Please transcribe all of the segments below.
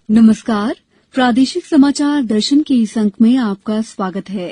नमस्कार। प्रादेशिक समाचार दर्शन के इस अंक में आपका स्वागत है।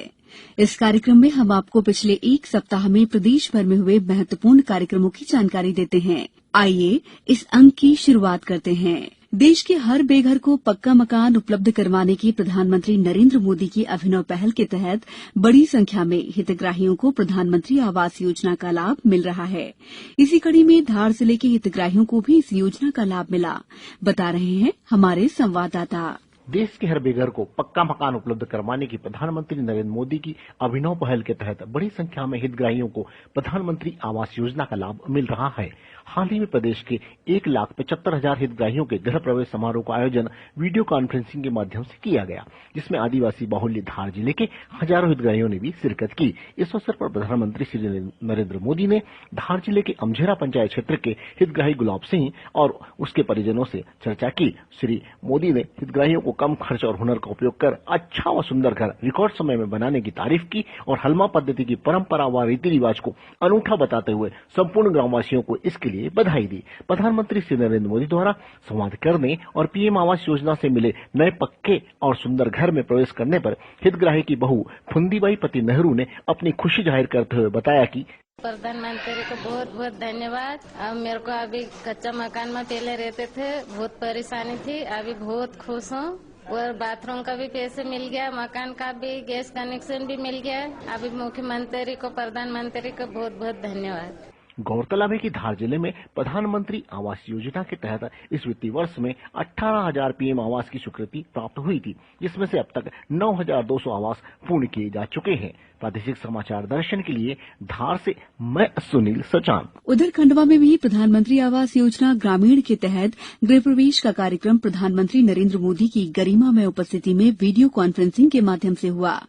इस कार्यक्रम में हम आपको पिछले एक सप्ताह में प्रदेश भर में हुए महत्वपूर्ण कार्यक्रमों की जानकारी देते हैं। आइए इस अंक की शुरुआत करते हैं। देश के हर बेघर को पक्का मकान उपलब्ध करवाने की प्रधानमंत्री नरेंद्र मोदी की अभिनव पहल के तहत बड़ी संख्या में हितग्राहियों को प्रधानमंत्री आवास योजना का लाभ मिल रहा है। इसी कड़ी में धार जिले के हितग्राहियों को भी इस योजना का लाभ मिला, बता रहे हैं हमारे संवाददाता। देश के हर बेघर को पक्का मकान उपलब्ध करवाने की प्रधानमंत्री नरेंद्र मोदी की अभिनव पहल के तहत बड़ी संख्या में हितग्राहियों को प्रधानमंत्री आवास योजना का लाभ मिल रहा है। हाल ही में प्रदेश के 1,75,000 हितग्राहियों के गृह प्रवेश समारोह का आयोजन वीडियो कॉन्फ्रेंसिंग के माध्यम से किया गया, जिसमें आदिवासी बाहुल्य धार जिले के हजारों हितग्राहियों ने भी शिरकत की। इस अवसर पर प्रधानमंत्री श्री नरेंद्र मोदी ने धार जिले के अमझेरा पंचायत क्षेत्र के हितग्राही गुलाब सिंह और उसके परिजनों से चर्चा की। श्री मोदी ने हितग्राहियों को कम खर्च और हुनर का उपयोग कर अच्छा व सुंदर घर रिकॉर्ड समय में बनाने की तारीफ की और हलमा पद्धति की परंपरा व रीति रिवाज को अनूठा बताते हुए संपूर्ण ग्रामवासियों को इसके लिए बधाई दी। प्रधानमंत्री श्री नरेंद्र मोदी द्वारा संवाद करने और पीएम आवास योजना से मिले नए पक्के और सुंदर घर में प्रवेश करने पर हितग्राही की बहू फुंदीबाई पति नेहरू ने अपनी खुशी जाहिर करते हुए बताया कि प्रधानमंत्री को बहुत बहुत धन्यवाद। अब मेरे को अभी कच्चा मकान में पहले रहते थे, बहुत परेशानी थी, अभी बहुत खुश हूँ और बाथरूम का भी पैसे मिल गया, मकान का भी, गैस कनेक्शन भी मिल गया। अभी मुख्यमंत्री को, प्रधानमंत्री को बहुत बहुत धन्यवाद। गौरतलब है कि धार जिले में प्रधानमंत्री आवास योजना के तहत इस वित्तीय वर्ष में 18,000 पीएम आवास की स्वीकृति प्राप्त हुई थी, जिसमें से अब तक 9,200 आवास पूर्ण किए जा चुके हैं। प्रादेशिक समाचार दर्शन के लिए धार से मैं सुनील सचान। उधर खंडवा में भी प्रधानमंत्री आवास योजना ग्रामीण के तहत गृह प्रवेश का कार्यक्रम प्रधानमंत्री नरेंद्र मोदी की गरिमा में उपस्थिति में वीडियो कॉन्फ्रेंसिंग के माध्यम से हुआ।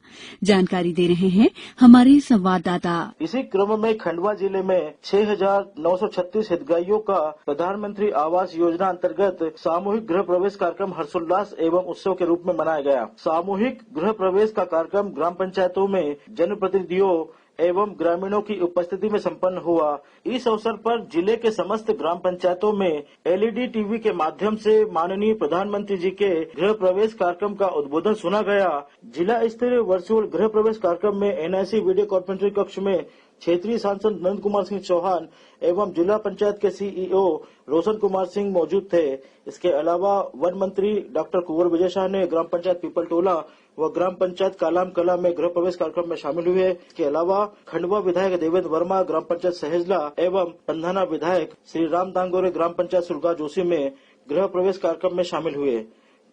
जानकारी दे रहे हैं हमारे संवाददाता। इसी क्रम में खंडवा जिले में 6,936 हितग्राहियों का प्रधानमंत्री आवास योजना अंतर्गत सामूहिक गृह प्रवेश कार्यक्रम हर्षोल्लास एवं उत्सव के रूप में मनाया गया। सामूहिक गृह प्रवेश का कार्यक्रम ग्राम पंचायतों में जनप्रतिनिधियों एवं ग्रामीणों की उपस्थिति में संपन्न हुआ। इस अवसर पर जिले के समस्त ग्राम पंचायतों में एलईडी टीवी के माध्यम से माननीय प्रधानमंत्री जी के गृह प्रवेश कार्यक्रम का उद्बोधन सुना गया। जिला स्तरीय वर्चुअल गृह प्रवेश कार्यक्रम में एनआईसी वीडियो कॉन्फ्रेंसिंग कक्ष में क्षेत्रीय सांसद नंद कुमार सिंह चौहान एवं जिला पंचायत के सीईओ रोशन कुमार सिंह मौजूद थे। इसके अलावा वन मंत्री डॉक्टर कुंवर विजय शाह ने ग्राम पंचायत पीपल टोला व ग्राम पंचायत कालाम कला में गृह प्रवेश कार्यक्रम में शामिल हुए। इसके अलावा खंडवा विधायक देवेंद्र वर्मा ग्राम पंचायत सहेजला एवं पंधाना विधायक श्री राम दांगोरे ग्राम पंचायत सुरगा जोशी में गृह प्रवेश कार्यक्रम में शामिल हुए।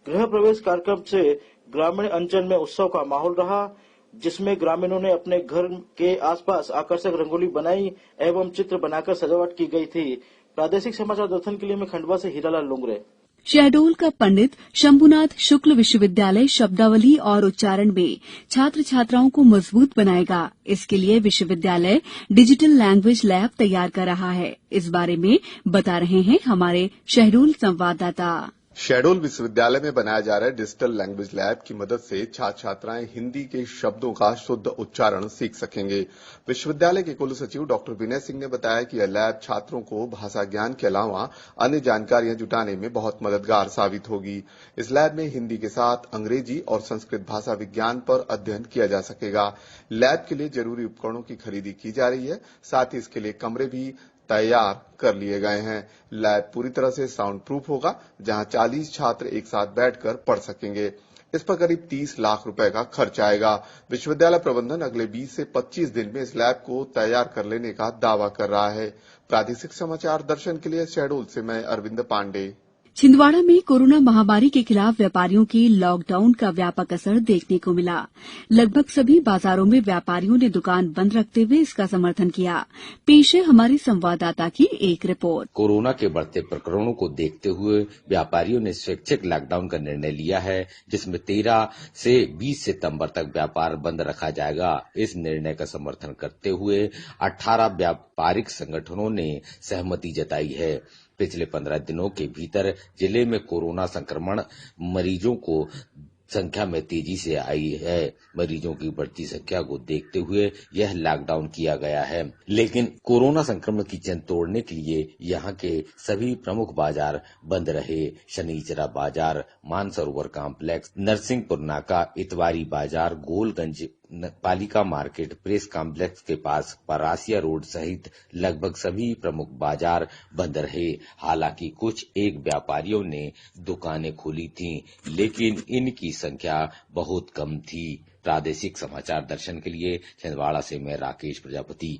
गृह प्रवेश कार्यक्रम से ग्रामीण अंचल में उत्सव का माहौल रहा, जिसमें ग्रामीणों ने अपने घर के आसपास आकर्षक रंगोली बनाई एवं चित्र बनाकर सजावट की गई थी। प्रादेशिक समाचार दर्शन के लिए मैं खंडवा से हीरालाल लुंगरे। शहडोल का पंडित शंभुनाथ शुक्ल विश्वविद्यालय शब्दावली और उच्चारण में छात्र छात्राओं को मजबूत बनाएगा। इसके लिए विश्वविद्यालय डिजिटल लैंग्वेज लैब तैयार कर रहा है। इस बारे में बता रहे हैं हमारे शहडोल संवाददाता। शहडोल विश्वविद्यालय में बनाया जा रहा है डिजिटल लैंग्वेज लैब की मदद से छात्र छात्राएं हिंदी के शब्दों का शुद्ध उच्चारण सीख सकेंगे। विश्वविद्यालय के कुल सचिव डॉक्टर विनय सिंह ने बताया कि यह लैब छात्रों को भाषा ज्ञान के अलावा अन्य जानकारियां जुटाने में बहुत मददगार साबित होगी। इस लैब में हिंदी के साथ अंग्रेजी और संस्कृत भाषा विज्ञान पर अध्ययन किया जा सकेगा। लैब के लिए जरूरी उपकरणों की खरीदी की जा रही है, साथ ही इसके लिए कमरे भी तैयार कर लिए गए हैं। लैब पूरी तरह से साउंड प्रूफ होगा, जहां 40 छात्र एक साथ बैठकर पढ़ सकेंगे। इस पर करीब 30 लाख रुपए का खर्च आएगा। विश्वविद्यालय प्रबंधन अगले 20 से 25 दिन में इस लैब को तैयार कर लेने का दावा कर रहा है। प्रादेशिक समाचार दर्शन के लिए शहडोल से मैं अरविंद पांडे। छिंदवाड़ा में कोरोना महामारी के खिलाफ व्यापारियों के लॉकडाउन का व्यापक असर देखने को मिला। लगभग सभी बाजारों में व्यापारियों ने दुकान बंद रखते हुए इसका समर्थन किया। पेश है हमारे संवाददाता की एक रिपोर्ट। कोरोना के बढ़ते प्रकरणों को देखते हुए व्यापारियों ने स्वैच्छिक लॉकडाउन का निर्णय लिया है, जिसमें 13 से 20 सितंबर तक व्यापार बंद रखा जाएगा। इस निर्णय का समर्थन करते हुए 18 व्यापारिक संगठनों ने सहमति जताई है। पिछले 15 दिनों के भीतर जिले में कोरोना संक्रमण मरीजों को संख्या में तेजी से आई है। मरीजों की बढ़ती संख्या को देखते हुए यह लॉकडाउन किया गया है, लेकिन कोरोना संक्रमण की चेन तोड़ने के लिए यहाँ के सभी प्रमुख बाजार बंद रहे। शनिचरा बाजार, मानसरोवर कॉम्प्लेक्स, नरसिंहपुर नाका, इतवारी बाजार, गोलगंज पालिका मार्केट, प्रेस कॉम्प्लेक्स के पास परासिया रोड सहित लगभग सभी प्रमुख बाजार बंद रहे। हालांकि कुछ एक व्यापारियों ने दुकानें खोली थीं, लेकिन इनकी संख्या बहुत कम थी। प्रादेशिक समाचार दर्शन के लिए छिंदवाड़ा से मैं राकेश प्रजापति।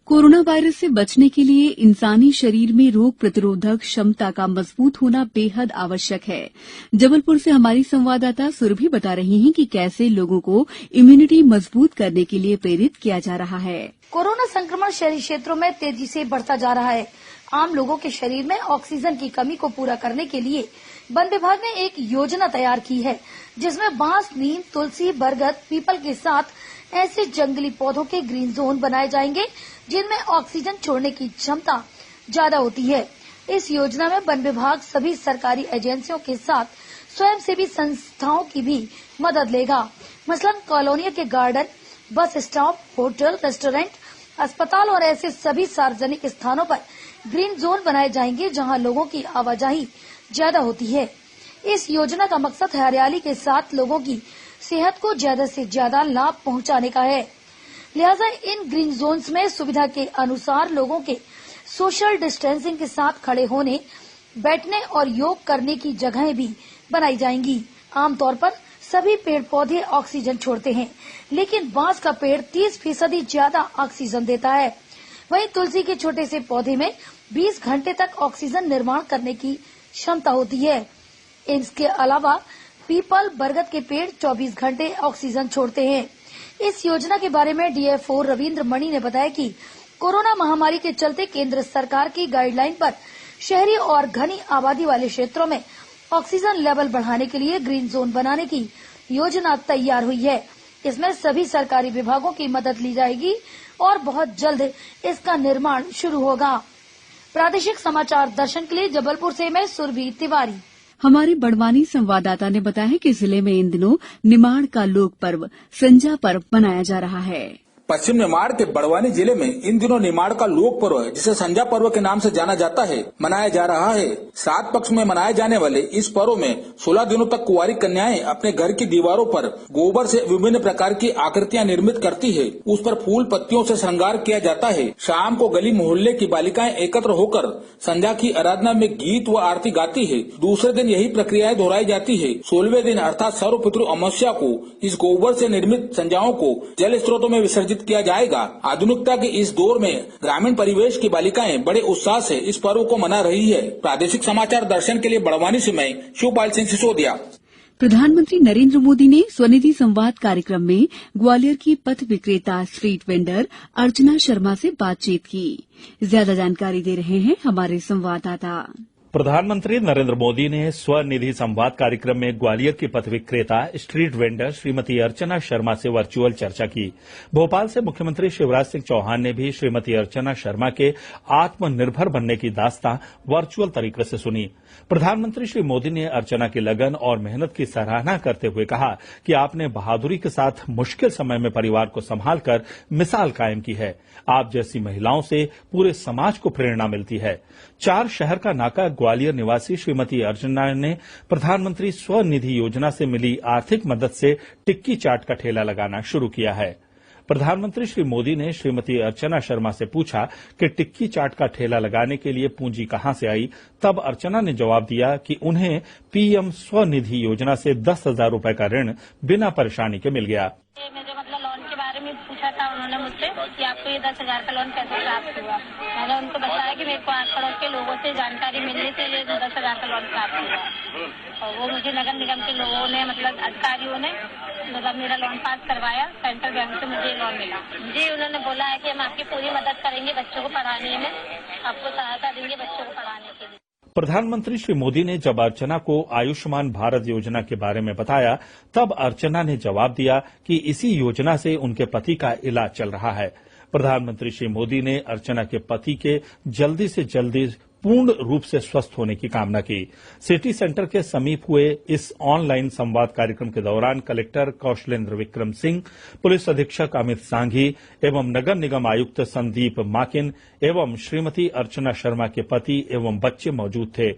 कोरोना वायरस से बचने के लिए इंसानी शरीर में रोग प्रतिरोधक क्षमता का मजबूत होना बेहद आवश्यक है। जबलपुर से हमारी संवाददाता सुरभि बता रही हैं कि कैसे लोगों को इम्यूनिटी मजबूत करने के लिए प्रेरित किया जा रहा है। कोरोना संक्रमण शहरी क्षेत्रों में तेजी से बढ़ता जा रहा है। आम लोगों के शरीर में ऑक्सीजन की कमी को पूरा करने के लिए वन विभाग ने एक योजना तैयार की है, जिसमें बांस, नीम, तुलसी, बरगद, पीपल के साथ ऐसे जंगली पौधों के ग्रीन जोन बनाए जाएंगे जिनमें ऑक्सीजन छोड़ने की क्षमता ज्यादा होती है। इस योजना में वन विभाग सभी सरकारी एजेंसियों के साथ स्वयंसेवी संस्थाओं की भी मदद लेगा। मसलन कॉलोनियों के garden, bus stop, hotel, restaurant, अस्पताल और ऐसे सभी सार्वजनिक स्थानों पर ग्रीन जोन बनाए जाएंगे जहां लोगों की आवाजाही ज्यादा होती है। इस योजना का मकसद हरियाली के साथ लोगों की सेहत को ज्यादा से ज्यादा लाभ पहुंचाने का है। लिहाजा इन ग्रीन जोन्स में सुविधा के अनुसार लोगों के सोशल डिस्टेंसिंग के साथ खड़े होने, बैठने और योग करने की जगहें भी बनाई जाएंगी। आमतौर पर सभी पेड़ पौधे ऑक्सीजन छोड़ते हैं, लेकिन बांस का पेड़ 30% ज्यादा ऑक्सीजन देता है। वहीं तुलसी के छोटे से पौधे में 20 घंटे तक ऑक्सीजन निर्माण करने की क्षमता होती है। इसके अलावा पीपल, बरगद के पेड़ 24 घंटे ऑक्सीजन छोड़ते हैं। इस योजना के बारे में डीएफओ रविंद्र मणि ने बताया कि कोरोना महामारी के चलते केंद्र सरकार की गाइडलाइन पर शहरी और घनी आबादी वाले क्षेत्रों में ऑक्सीजन लेवल बढ़ाने के लिए ग्रीन जोन बनाने की योजना तैयार हुई है। इसमें सभी सरकारी विभागों की मदद ली जाएगी और बहुत जल्द इसका निर्माण शुरू होगा। प्रादेशिक समाचार दर्शन के लिए जबलपुर से मैं सुरभि तिवारी। हमारे बड़वानी संवाददाता ने बताया कि जिले में इन दिनों निमाड़ का लोक पर्व संजा पर्व मनाया जा रहा है। पश्चिम निमाड़ के बड़वानी जिले में इन दिनों निमाड़ का लोक पर्व है, जिसे संजा पर्व के नाम से जाना जाता है, मनाया जा रहा है। श्राद्ध पक्ष में मनाए जाने वाले इस पर्व में 16 दिनों तक कुंवारी कन्याएं अपने घर की दीवारों पर गोबर से विभिन्न प्रकार की आकृतियां निर्मित करती है। उस पर फूल पत्तियों से श्रृंगार किया जाता है। शाम को गली मोहल्ले की बालिकाएं एकत्र होकर संजा की आराधना में गीत व आरती गाती है। दूसरे दिन यही प्रक्रियाएं दोहराई जाती है। 16वें दिन अर्थात सर्व पितृ अमावस्या को इस गोबर से निर्मित संजाओं को जल स्रोतों में विसर्जित किया जाएगा। आधुनिकता के इस दौर में ग्रामीण परिवेश की बालिकाएं बड़े उत्साह से इस पर्व को मना रही है। प्रादेशिक समाचार दर्शन के लिए बड़वानी से मैं शिवपाल सिंह सिसोदिया। प्रधानमंत्री नरेंद्र मोदी ने स्वनिधि संवाद कार्यक्रम में ग्वालियर की पथ विक्रेता स्ट्रीट वेंडर अर्चना शर्मा से बातचीत की। ज्यादा जानकारी दे रहे हैं हमारे संवाददाता। प्रधानमंत्री नरेंद्र मोदी ने स्वनिधि संवाद कार्यक्रम में ग्वालियर की पथ विक्रेता स्ट्रीट वेंडर श्रीमती अर्चना शर्मा से वर्चुअल चर्चा की। भोपाल से मुख्यमंत्री शिवराज सिंह चौहान ने भी श्रीमती अर्चना शर्मा के आत्मनिर्भर बनने की दास्तां वर्चुअल तरीके से सुनी। प्रधानमंत्री श्री मोदी ने अर्चना की लगन और मेहनत की सराहना करते हुए कहा कि आपने बहादुरी के साथ मुश्किल समय में परिवार को संभालकर मिसाल कायम की है। आप जैसी महिलाओं से पूरे समाज को प्रेरणा मिलती है। 4 शहर का नाका ग्वालियर निवासी श्रीमती अर्चना ने प्रधानमंत्री स्वनिधि योजना से मिली आर्थिक मदद से टिक्की चाट का ठेला लगाना शुरू किया है। प्रधानमंत्री श्री मोदी ने श्रीमती अर्चना शर्मा से पूछा कि टिक्की चाट का ठेला लगाने के लिए पूंजी कहां से आई। तब अर्चना ने जवाब दिया कि उन्हें पीएम स्वनिधि योजना से 10,000 रुपए का ऋण बिना परेशानी के मिल गया। मुझे मतलब लोन के बारे में पूछा था उन्होंने मुझसे कि आपको ये 10,000 का लोन कैसे प्राप्त हुआ। मैंने उनको बताया कि मेरे को आस पड़ोस के लोगों से जानकारी मिलने से ये 10,000 का लोन प्राप्त हुआ। और वो मुझे नगर निगम के लोगों ने मतलब अधिकारियों ने मतलब मेरा लोन पास करवाया। सेंट्रल बैंक से मुझे लोन मिला। जी उन्होंने बोला है कि हम आपकी पूरी मदद करेंगे बच्चों को पढ़ाने में, आपको सहायता देंगे बच्चों को पढ़ाने के लिए। प्रधानमंत्री श्री मोदी ने जब अर्चना को आयुष्मान भारत योजना के बारे में बताया तब अर्चना ने जवाब दिया कि इसी योजना से उनके पति का इलाज चल रहा है। प्रधानमंत्री श्री मोदी ने अर्चना के पति के जल्दी से जल्दी पूर्ण रूप से स्वस्थ होने की कामना की। सिटी सेंटर के समीप हुए इस ऑनलाइन संवाद कार्यक्रम के दौरान कलेक्टर कौशलेंद्र विक्रम सिंह, पुलिस अधीक्षक अमित सांघी एवं नगर निगम आयुक्त संदीप माकिन एवं श्रीमती अर्चना शर्मा के पति एवं बच्चे मौजूद थे।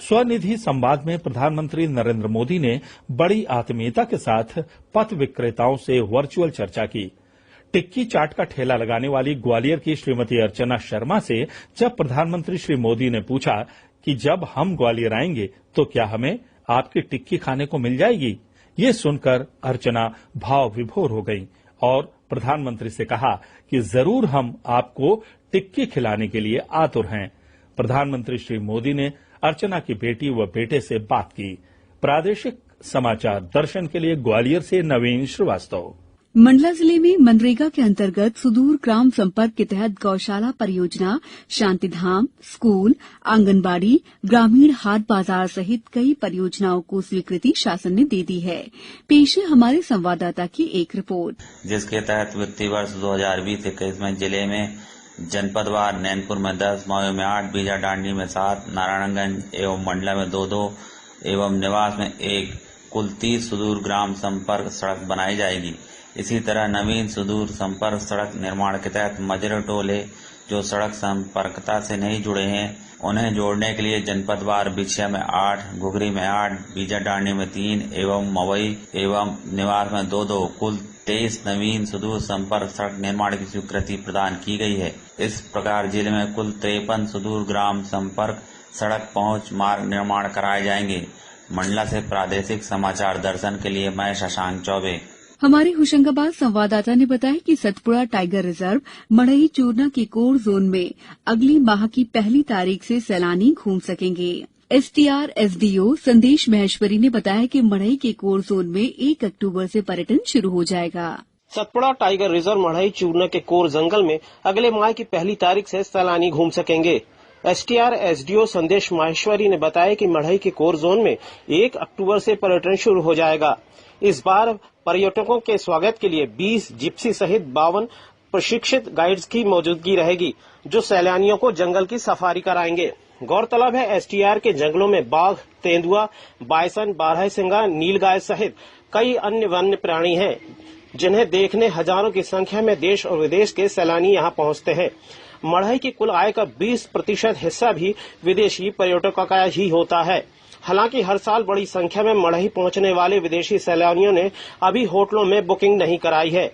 स्वनिधि संवाद में प्रधानमंत्री नरेंद्र मोदी ने बड़ी आत्मीयता के साथ पथ विक्रेताओं से वर्चुअल चर्चा की। टिक्की चाट का ठेला लगाने वाली ग्वालियर की श्रीमती अर्चना शर्मा से जब प्रधानमंत्री श्री मोदी ने पूछा कि जब हम ग्वालियर आएंगे तो क्या हमें आपकी टिक्की खाने को मिल जाएगी, ये सुनकर अर्चना भाव विभोर हो गई और प्रधानमंत्री से कहा कि जरूर हम आपको टिक्की खिलाने के लिए आतुर हैं। प्रधानमंत्री श्री मोदी ने अर्चना की बेटी व बेटे से बात की। प्रादेशिक समाचार दर्शन के लिए ग्वालियर से नवीन श्रीवास्तव। मंडला जिले में मनरेगा के अंतर्गत सुदूर ग्राम संपर्क के तहत गौशाला परियोजना, शांतिधाम, स्कूल, आंगनबाड़ी, ग्रामीण हाट बाजार सहित कई परियोजनाओं को स्वीकृति शासन ने दे दी है। पेश है हमारे संवाददाता की एक रिपोर्ट, जिसके तहत वित्तीय वर्ष 2020-21 में जिले में जनपदवार नैनपुर में 10, मावे में 8, बीजा डांडी में 7, नारायणगंज एवं मंडला में 2-2 एवं निवास में 1 कुल 30 सुदूर ग्राम संपर्क सड़क बनाई जाएगी। इसी तरह नवीन सुदूर संपर्क सड़क निर्माण के तहत मजरे टोले जो सड़क संपर्कता से नहीं जुड़े हैं उन्हें जोड़ने के लिए जनपदवार बिछिया में 8, घुघरी में 8, बीजा डांडी में 3 एवं मवई एवं निवास में 2-2 कुल 23 नवीन सुदूर संपर्क सड़क निर्माण की स्वीकृति प्रदान की गई है। इस प्रकार जिले में कुल 53 सुदूर ग्राम संपर्क सड़क पहुंच मार्ग निर्माण कराए जाएंगे। मंडला से प्रादेशिक समाचार दर्शन के लिए मैं शशांक चौबे। हमारे होशंगाबाद संवाददाता ने बताया कि सतपुड़ा टाइगर रिजर्व मढ़ई चूरना के कोर जोन में अगली माह की 1 तारीख से सैलानी घूम सकेंगे। एसटीआर एसडीओ संदेश महेश्वरी ने बताया कि मढ़ई के कोर जोन में 1 अक्टूबर से पर्यटन शुरू हो जाएगा। सतपुड़ा टाइगर रिजर्व मढ़ई चूरना के कोर जंगल में अगले माह की 1 तारीख से सैलानी घूम सकेंगे। एसटीआर एसडीओ संदेश माहेश्वरी ने बताया कि मढ़ई के कोर जोन में 1 अक्टूबर से पर्यटन शुरू हो जाएगा। इस बार पर्यटकों के स्वागत के लिए 20 जिप्सी सहित 52 प्रशिक्षित गाइड्स की मौजूदगी रहेगी, जो सैलानियों को जंगल की सफारी कराएंगे। गौरतलब है एसटीआर के जंगलों में बाघ, तेंदुआ, बायसन, बारहसिंगा, नीलगाय सहित कई अन्य वन्य प्राणी हैं, जिन्हें देखने हजारों की संख्या में देश और विदेश के सैलानी यहां पहुंचते हैं। मढ़ई की कुल आय का 20% हिस्सा भी विदेशी पर्यटकों का ही होता है। हालांकि हर साल बड़ी संख्या में मढ़ई पहुंचने वाले विदेशी सैलानियों ने अभी होटलों में बुकिंग नहीं कराई है।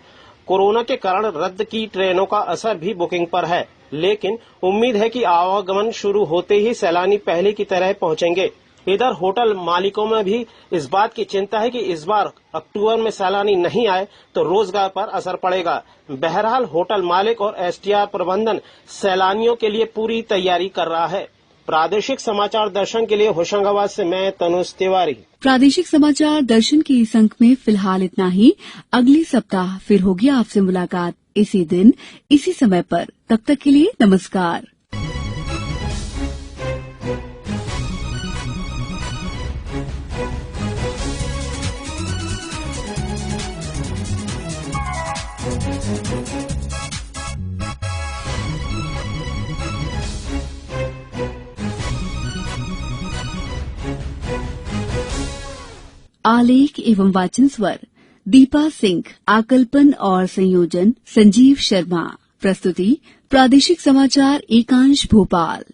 कोरोना के कारण रद्द की ट्रेनों का असर भी बुकिंग पर है, लेकिन उम्मीद है कि आवागमन शुरू होते ही सैलानी पहले की तरह पहुंचेंगे। इधर होटल मालिकों में भी इस बात की चिंता है कि इस बार अक्टूबर में सैलानी नहीं आए तो रोजगार पर असर पड़ेगा। बहरहाल होटल मालिक और एसटीआर प्रबंधन सैलानियों के लिए पूरी तैयारी कर रहा है। प्रादेशिक समाचार दर्शन के लिए होशंगाबाद से मैं तनुज तिवारी। प्रादेशिक समाचार दर्शन के इस अंक में फिलहाल इतना ही। अगले सप्ताह फिर होगी आपसे मुलाकात इसी दिन इसी समय पर। तब तक के लिए नमस्कार। आलेख एवं वाचन स्वर दीपा सिंह, आकल्पन और संयोजन संजीव शर्मा। प्रस्तुति प्रादेशिक समाचार एकांश भोपाल।